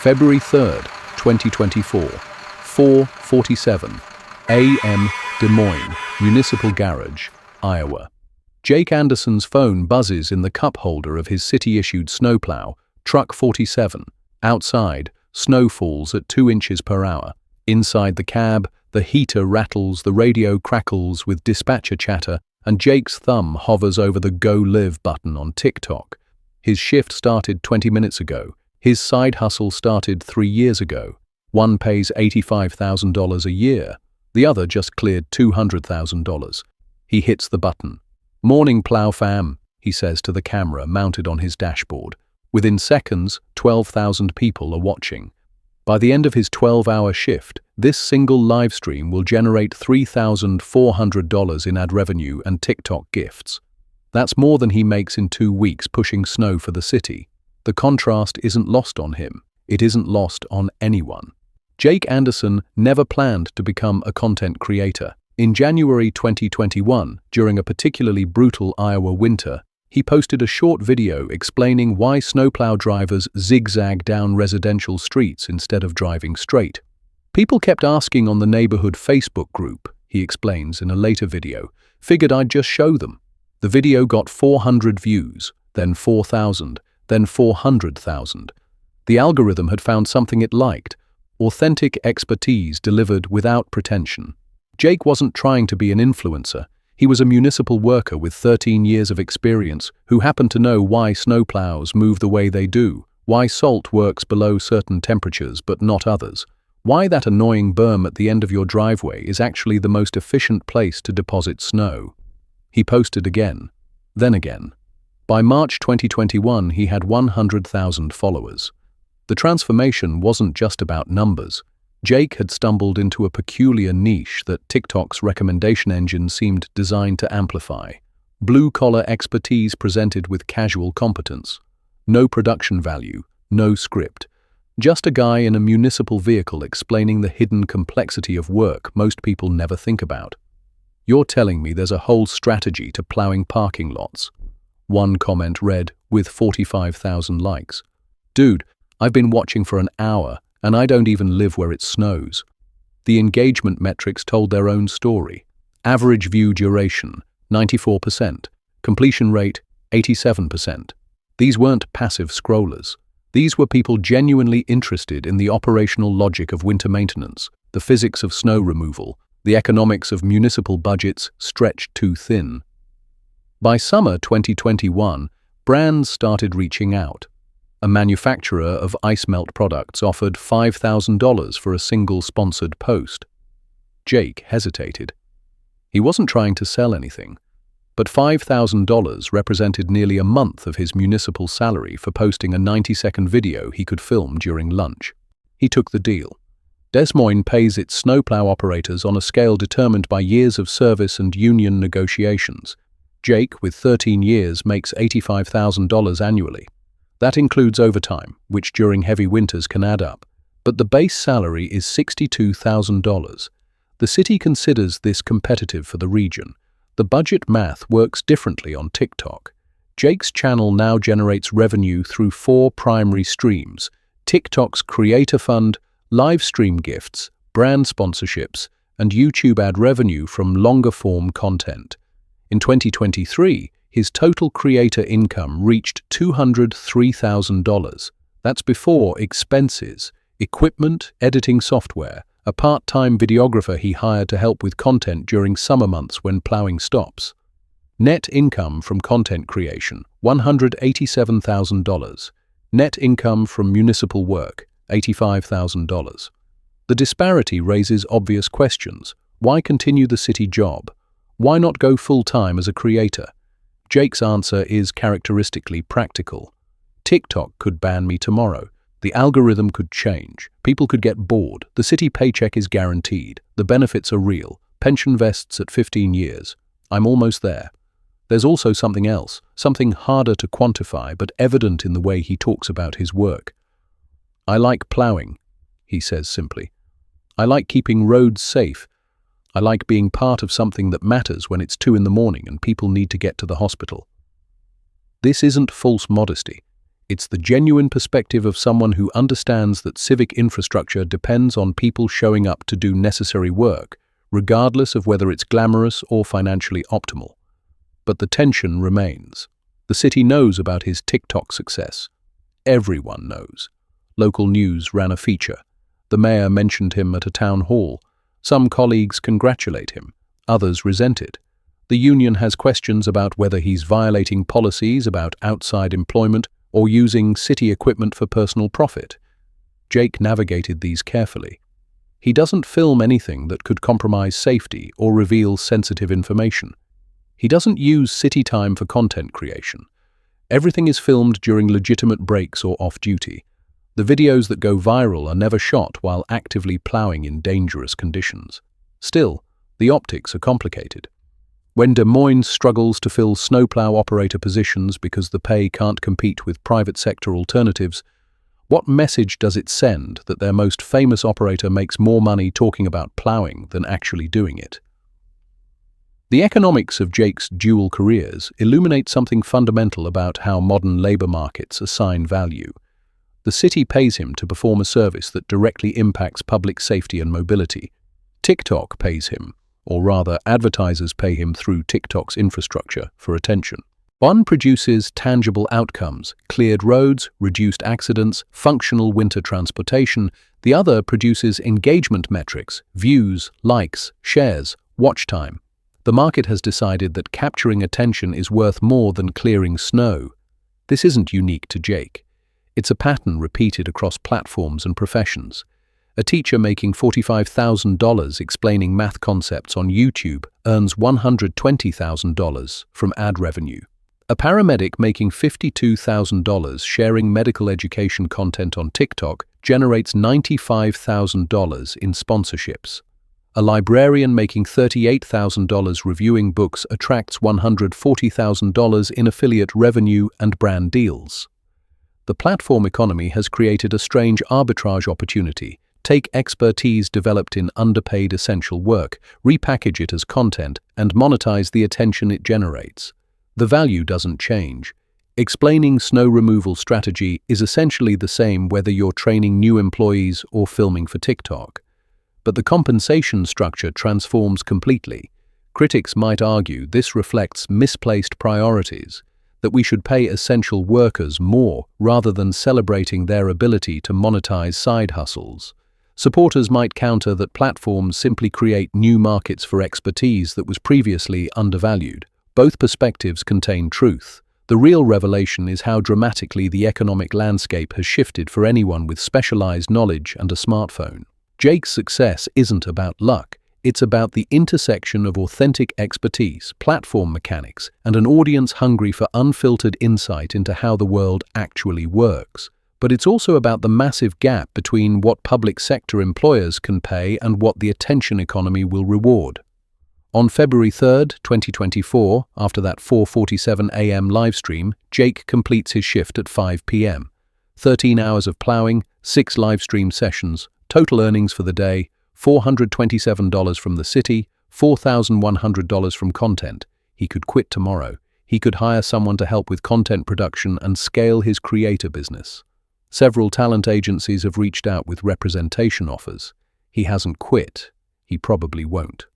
February 3rd, 2024, 4:47 a.m. Des Moines Municipal Garage, Iowa. Jake Anderson's phone buzzes in the cup holder of his city-issued snowplow, Truck 47. Outside, snow falls at 2 inches per hour. Inside the cab, the heater rattles, the radio crackles with dispatcher chatter, and Jake's thumb hovers over the Go Live button on TikTok. His shift started 20 minutes ago. His side hustle started 3 years ago. One pays $85,000 a year. The other just cleared $200,000. He hits the button. "Morning, plow fam," he says to the camera mounted on his dashboard. Within seconds, 12,000 people are watching. By the end of his 12-hour shift, this single live stream will generate $3,400 in ad revenue and TikTok gifts. That's more than he makes in 2 weeks pushing snow for the city. The contrast isn't lost on him. It isn't lost on anyone. Jake Anderson never planned to become a content creator. In January 2021, during a particularly brutal Iowa winter, he posted a short video explaining why snowplow drivers zigzag down residential streets instead of driving straight. "People kept asking on the neighborhood Facebook group," he explains in a later video. "Figured I'd just show them." The video got 400 views, then 4,000, then 400,000. The algorithm had found something it liked: authentic expertise delivered without pretension. Jake wasn't trying to be an influencer. He was a municipal worker with 13 years of experience who happened to know why snowplows move the way they do, why salt works below certain temperatures but not others, why that annoying berm at the end of your driveway is actually the most efficient place to deposit snow. He posted again, then again. By March 2021, he had 100,000 followers. The transformation wasn't just about numbers. Jake had stumbled into a peculiar niche that TikTok's recommendation engine seemed designed to amplify. Blue-collar expertise presented with casual competence. No production value, no script. Just a guy in a municipal vehicle explaining the hidden complexity of work most people never think about. "You're telling me there's a whole strategy to plowing parking lots?" One comment read, with 45,000 likes. "Dude, I've been watching for an hour, and I don't even live where it snows." The engagement metrics told their own story. Average view duration, 94%. Completion rate, 87%. These weren't passive scrollers. These were people genuinely interested in the operational logic of winter maintenance, the physics of snow removal, the economics of municipal budgets stretched too thin. By summer 2021, brands started reaching out. A manufacturer of ice melt products offered $5,000 for a single sponsored post. Jake hesitated. He wasn't trying to sell anything, but $5,000 represented nearly a month of his municipal salary for posting a 90-second video he could film during lunch. He took the deal. Des Moines pays its snowplow operators on a scale determined by years of service and union negotiations. Jake, with 13 years, makes $85,000 annually. That includes overtime, which during heavy winters can add up. But the base salary is $62,000. The city considers this competitive for the region. The budget math works differently on TikTok. Jake's channel now generates revenue through 4 primary streams: TikTok's Creator Fund, live stream gifts, brand sponsorships, and YouTube ad revenue from longer-form content. In 2023, his total creator income reached $203,000. That's before expenses, equipment, editing software, a part-time videographer he hired to help with content during summer months when plowing stops. Net income from content creation, $187,000. Net income from municipal work, $85,000. The disparity raises obvious questions. Why continue the city job? Why not go full-time as a creator? Jake's answer is characteristically practical. TikTok could ban me tomorrow. The algorithm could change. People could get bored. The city paycheck is guaranteed. The benefits are real. Pension vests at 15 years. I'm almost there. There's also something else, something harder to quantify but evident in the way he talks about his work. "I like plowing," he says simply. "I like keeping roads safe. I like being part of something that matters when it's 2 in the morning and people need to get to the hospital." This isn't false modesty. It's the genuine perspective of someone who understands that civic infrastructure depends on people showing up to do necessary work, regardless of whether it's glamorous or financially optimal. But the tension remains. The city knows about his TikTok success. Everyone knows. Local news ran a feature. The mayor mentioned him at a town hall. Some colleagues congratulate him. Others resent it. The union has questions about whether he's violating policies about outside employment or using city equipment for personal profit. Jake navigated these carefully. He doesn't film anything that could compromise safety or reveal sensitive information. He doesn't use city time for content creation. Everything is filmed during legitimate breaks or off-duty. The videos that go viral are never shot while actively plowing in dangerous conditions. Still, the optics are complicated. When Des Moines struggles to fill snowplow operator positions because the pay can't compete with private sector alternatives, what message does it send that their most famous operator makes more money talking about plowing than actually doing it? The economics of Jake's dual careers illuminate something fundamental about how modern labor markets assign value. The city pays him to perform a service that directly impacts public safety and mobility. TikTok pays him, or rather advertisers pay him through TikTok's infrastructure, for attention. One produces tangible outcomes, cleared roads, reduced accidents, functional winter transportation. The other produces engagement metrics, views, likes, shares, watch time. The market has decided that capturing attention is worth more than clearing snow. This isn't unique to Jake. It's a pattern repeated across platforms and professions. A teacher making $45,000 explaining math concepts on YouTube earns $120,000 from ad revenue. A paramedic making $52,000 sharing medical education content on TikTok generates $95,000 in sponsorships. A librarian making $38,000 reviewing books attracts $140,000 in affiliate revenue and brand deals. The platform economy has created a strange arbitrage opportunity. Take expertise developed in underpaid essential work, repackage it as content, and monetize the attention it generates. The value doesn't change. Explaining snow removal strategy is essentially the same whether you're training new employees or filming for TikTok. But the compensation structure transforms completely. Critics might argue this reflects misplaced priorities, that we should pay essential workers more rather than celebrating their ability to monetize side hustles. Supporters might counter that platforms simply create new markets for expertise that was previously undervalued. Both perspectives contain truth. The real revelation is how dramatically the economic landscape has shifted for anyone with specialized knowledge and a smartphone. Jake's success isn't about luck. It's about the intersection of authentic expertise, platform mechanics, and an audience hungry for unfiltered insight into how the world actually works. But it's also about the massive gap between what public sector employers can pay and what the attention economy will reward. On February 3, 2024, after that 4:47 a.m. livestream, Jake completes his shift at 5 p.m. 13 hours of plowing, 6 livestream sessions, total earnings for the day, $427 from the city, $4,100 from content. He could quit tomorrow. He could hire someone to help with content production and scale his creator business. Several talent agencies have reached out with representation offers. He hasn't quit. He probably won't.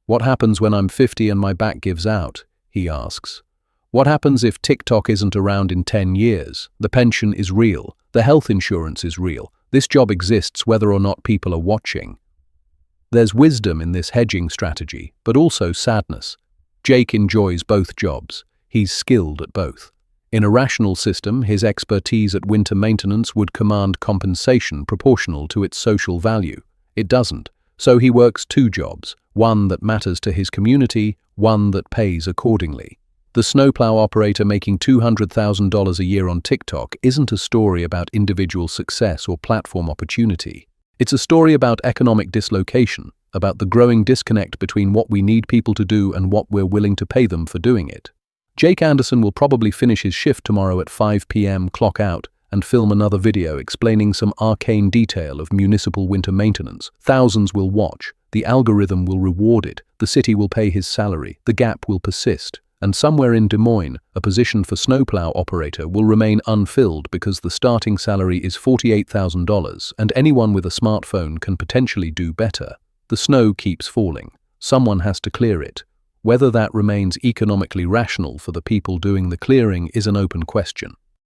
What happens when I'm 50 and my back gives out? He asks. What happens if TikTok isn't around in 10 years? The pension is real. The health insurance is real. This job exists whether or not people are watching. There's wisdom in this hedging strategy, but also sadness. Jake enjoys both jobs. He's skilled at both. In a rational system, his expertise at winter maintenance would command compensation proportional to its social value. It doesn't. So he works 2 jobs, one that matters to his community, one that pays accordingly. The snowplow operator making $200,000 a year on TikTok isn't a story about individual success or platform opportunity. It's a story about economic dislocation, about the growing disconnect between what we need people to do and what we're willing to pay them for doing it. Jake Anderson will probably finish his shift tomorrow at 5 p.m. clock out and film another video explaining some arcane detail of municipal winter maintenance. Thousands will watch. The algorithm will reward it. The city will pay his salary. The gap will persist. And somewhere in Des Moines, a position for snowplow operator will remain unfilled because the starting salary is $48,000 and anyone with a smartphone can potentially do better. The snow keeps falling. Someone has to clear it. Whether that remains economically rational for the people doing the clearing is an open question.